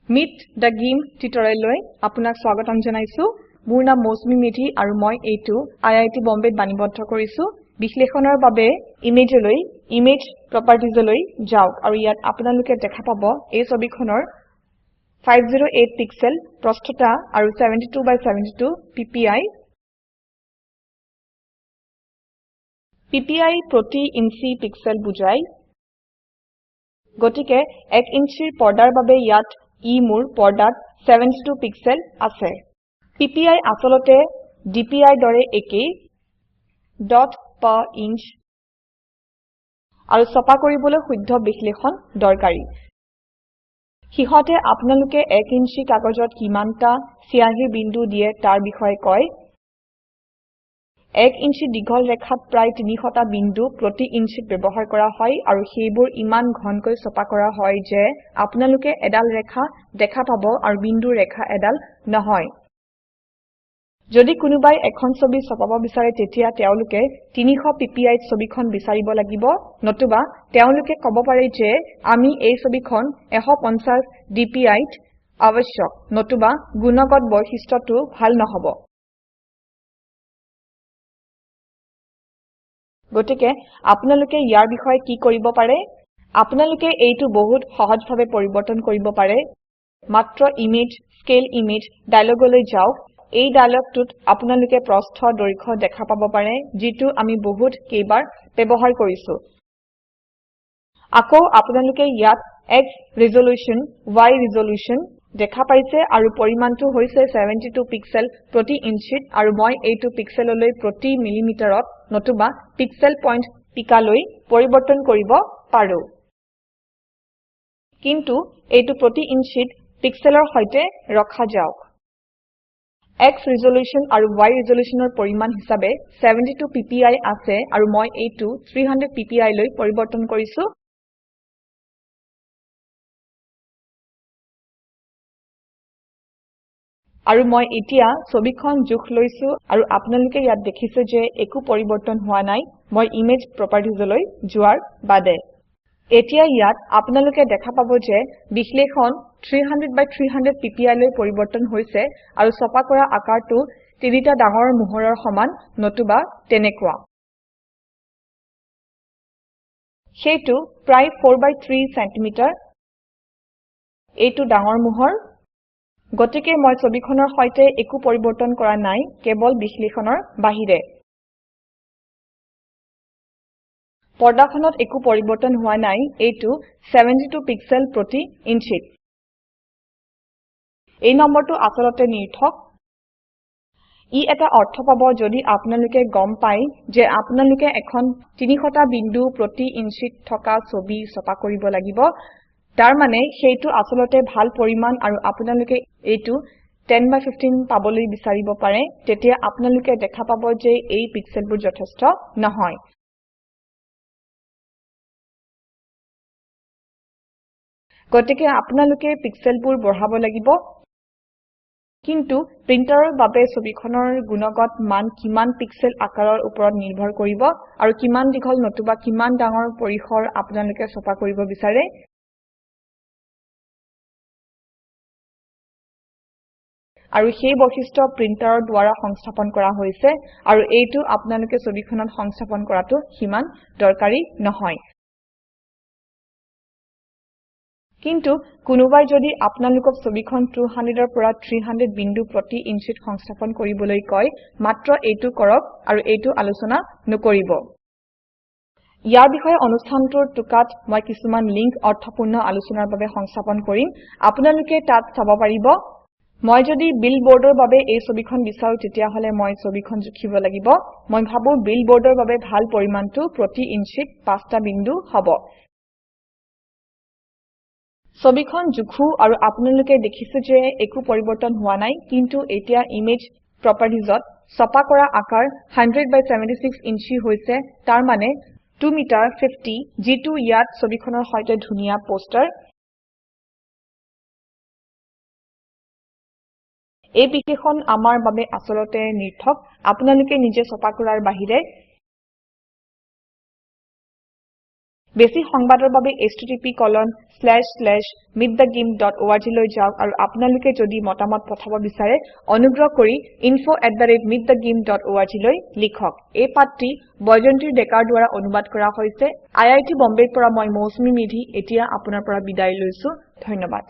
Meet the Game tutorial আপোনাক স্বাগতম জনাইছো মোৰ নাম মৌচুমী মেধি আৰু মই এইটো IIT বম্বেত বাণীবদ্ধ কৰিছো বিশ্লেষণৰ বাবে ইমেজ প্ৰপাৰ্টিজলৈ যাওক আৰু ইয়াত আপোনালোকে দেখা পাব এই ছবিখনৰ 508 পিক্সেল প্ৰস্থতা আৰু 72 by 72 ppi ppi প্ৰতি ইঞ্চি পিক্সেল বুজায় গতিকে 1 ইঞ্চিৰ পৰ্দাৰ বাবে ইয়াত মোৰ পৰ্দাত 72 পিক্সেল আছে ppi আসলতে dpi দৰে একেই ডট পাৰ ইঞ্চ আৰু ছপা কৰিবলৈ শুদ্ধ বিশ্লেষণ দৰকাৰী হিহতে আপোনালোকে 1 ইঞ্চি কাগজত কিমানটা চিয়াহীৰ বিন্দু দিয়ে তাৰ বিষয়ে কয় 1 ইঞ্চি দীঘল ৰেখাত প্ৰায় 300টা বিন্দু প্ৰতি ইঞ্চিত ব্যৱহাৰ কৰা হয় আৰু সেইবোৰ ইমান ঘনকৈ ছপা কৰা হয় যে আপোনালোকে এডাল ৰেখা দেখা পাব আৰু বিন্দু ৰেখা এডাল নহয় যদি কোনোবাই এখন ছবি ছপাব বিচাৰে তেতিয়া তেওঁলোকে 300 ppi ছবিখন বিচাৰিব লাগিব নতুবা তেওঁলোকে ক'ব পাৰে যে আমি এই ছবিখন 150 dpi ত আৱশ্যক নতুবা গুণগত বৈশিষ্ট্যটো ভাল নহব গতিকে আপোনালোকে ইয়াৰ বিষয়ে কি কৰিব পাৰে আপোনালোকে এইটো বহুত সহজভাৱে পৰিৱৰ্তন কৰিব পাৰে মাত্ৰ ইমেজ স্কেল ইমেজ ডায়লগলৈ যাওক এই ডায়লগটোত আপোনালোকে প্ৰস্থ দৈৰ্ঘ্য দেখা পাব পাৰে যিটো আমি বহুত কেইবাৰ ব্যৱহাৰ কৰিছো আকৌ আপোনালোকে ইয়াত X ৰেজল্যুশন Y ৰেজল্যুশন দেখা পাইছে আৰু পৰিমাণটো হৈছে 72 পিক্সেল প্ৰতি ইঞ্চিত আৰু মই এইটো পিক্সেললৈ প্ৰতি মিলিমিটাৰত নতুবা পিক্সেল পইণ্ট পিকালৈ পৰিৱৰ্তন কৰিব পাৰো কিন্তু এইটো প্ৰতি ইঞ্চিত পিক্সেলৰ সৈতে ৰখা যাওক X ৰেজল্যুশন আৰু Y ৰেজল্যুশনৰ পৰিমাণ হিচাপে 72 ppi আছে আৰু মই এইটো 300 ppi লৈ পৰিৱৰ্তন কৰিছো আৰু মই এতিয়া ছবিখন জোখ লৈছো আৰু আপোনালোকে ইয়াত দেখিছে যে একো পৰিৱৰ্তন হোৱা নাই মই ইমেজ প্ৰপাৰ্টিজলৈ যোৱাৰ বাদে এতিয়া ইয়াত আপোনালোকে দেখা পাব যে বিশ্লেষণ 300 by 300 ppi লৈ পৰিৱৰ্তন হৈছে আৰু ছপা কৰা আকাৰটো তিনিটা ডাঙৰ মোহৰৰ সমান নতুবা তেনেকুৱা সেইটো প্ৰায় 4 by 3 cm এইটো ডাঙৰ মোহৰ গতিকে মই ছবিখনৰ সৈতে একো পৰিৱৰ্তন কৰা নাই কেৱল বিশ্লেষণৰ বাহিৰে পৰ্দাখনত একো পৰিৱৰ্তন হোৱা নাই এইটো 72 পিক্সেল প্ৰতি ইঞ্চিত এই নম্বৰটো আসলতে নিৰ্থক ই এটা অৰ্থ পাব যদি আপোনালোকে গম পায় যে আপোনালোকে এখন 300টা বিন্দু প্ৰতি ইঞ্চিত থকা ছবি ছপা কৰিব লাগিব তাৰ মানে সেইটো আসলতে ভাল পৰিমাণ আৰু আপোনালোকে এইটো 10 by 15 পাবলৈ বিচাৰিব পাৰে তেতিয়া আপোনালোকে দেখা পাব যে এই পিক্সেলবোৰ যথেষ্ট নহয় গতিকে আপোনালোকে পিক্সেলবোৰ বঢ়াব লাগিব কিন্তু প্ৰিন্টাৰৰ বাবে ছবিখনৰ গুণগত মান কিমান পিক্সেল আকাৰৰ ওপৰত নিৰ্ভৰ কৰিব আৰু কিমান দীঘল নতুবা কিমান ডাঙৰ পৰিসৰ আপোনালোকে ছপা কৰিব বিচাৰে আৰু সেই বৈশিষ্ট্য প্ৰিন্টাৰৰ দ্বাৰা সংস্থাপন কৰা হৈছে আৰু এইটো আপোনালোকে ছবিখনত সংস্থাপন কৰাটো সিমান দৰকাৰী নহয় কিন্তু কোনোবাই যদি আপোনালোকক ছবিখন 200 ৰ পৰা 300 বিন্দু প্ৰতি ইঞ্চিত সংস্থাপন কৰিবলৈ কয় মাত্ৰ এইটো কৰক আৰু এইটো আলোচনা নকৰিব ইয়াৰ বিষয়ে অনুষ্ঠানটোৰ টুকাত মই কিছুমান লিংক অৰ্থপূৰ্ণ আলোচনাৰ বাবে সংস্থাপন কৰিম আপোনালোকে তাত চাব পাৰিব মই যদি বিলবোৰ্ডৰ বাবে এই ছবিখন বিচাৰো তেতিয়া হলে মই ছবিখন জুখিব লাগিব মই ভাবো বিলবোৰ্ডৰ বাবে ভাল পৰিমাণটো প্ৰতি ইঞ্চিত 5টা বিন্দু হ'ব ছবিখন জুখো আৰু আপোনালোকে দেখিছে যে একো পৰিৱৰ্তন হোৱা নাই কিন্তু এতিয়া ইমেজ প্ৰপাৰ্টিজত ছপা কৰা আকাৰ 100 by 76 ইঞ্চি হৈছে তাৰ মানে 2 মিটাৰ 50 যিটো ইয়াত ছবিখনৰ সৈতে ধুনীয়া পোষ্টাৰ এই বিশ্লেষণ আমাৰ বাবে আসলতে নিৰ্থক আপোনালোকে নিজে ছপা কৰাৰ বাহিৰে বেছি সংবাদৰ বাবে http://meetthegimp.org লৈ যাওক আৰু আপোনালোকে যদি মতামত পঠাব বিচাৰে অনুগ্ৰহ কৰি info@meetthegimp.org লৈ লিখক এই পাঠটি বৈজয়ন্তীৰ ডেকাৰ দ্বাৰা অনুবাদ কৰা হৈছে আই আই টী বম্বেৰ পৰা মই মৌচুমী মেধি এতিয়া আপোনাৰ পৰা বিদায় লৈছো ধন্যবাদ